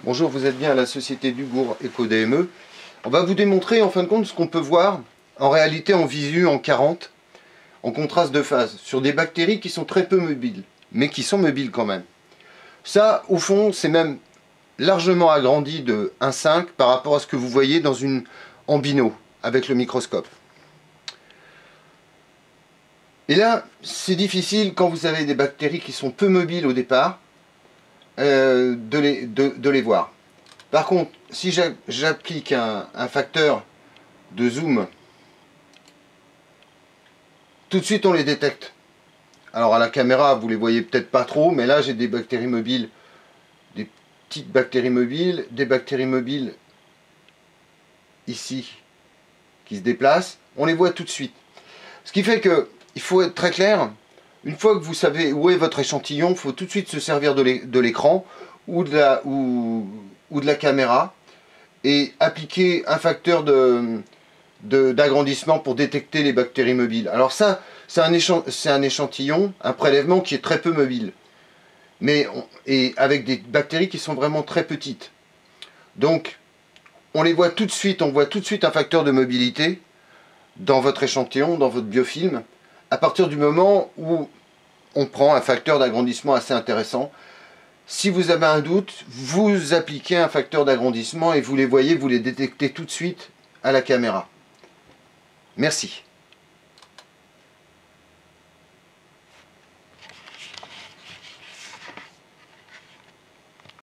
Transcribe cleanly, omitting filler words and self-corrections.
Bonjour, vous êtes bien à la Société Dubourg Eco-DME. On va vous démontrer en fin de compte ce qu'on peut voir en réalité en visu en 40, en contraste de phase, sur des bactéries qui sont très peu mobiles, mais qui sont mobiles quand même. Ça, au fond, c'est même largement agrandi de 1,5 par rapport à ce que vous voyez dans une en bino, avec le microscope. Et là, c'est difficile quand vous avez des bactéries qui sont peu mobiles au départ, de les voir. Par contre, si j'applique un facteur de zoom, tout de suite on les détecte. Alors à la caméra, vous les voyez peut-être pas trop, mais là j'ai des bactéries mobiles, des petites bactéries mobiles, des bactéries mobiles ici qui se déplacent. On les voit tout de suite. Ce qui fait que il faut être très clair. Une fois que vous savez où est votre échantillon, il faut tout de suite se servir de l'écran ou de la caméra et appliquer un facteur d'agrandissement pour détecter les bactéries mobiles. Alors ça, c'est un échantillon, un prélèvement qui est très peu mobile, et avec des bactéries qui sont vraiment très petites. Donc, on les voit tout de suite, on voit tout de suite un facteur de mobilité dans votre échantillon, dans votre biofilm, à partir du moment où on prend un facteur d'agrandissement assez intéressant. Si vous avez un doute, vous appliquez un facteur d'agrandissement et vous les voyez, vous les détectez tout de suite à la caméra. Merci.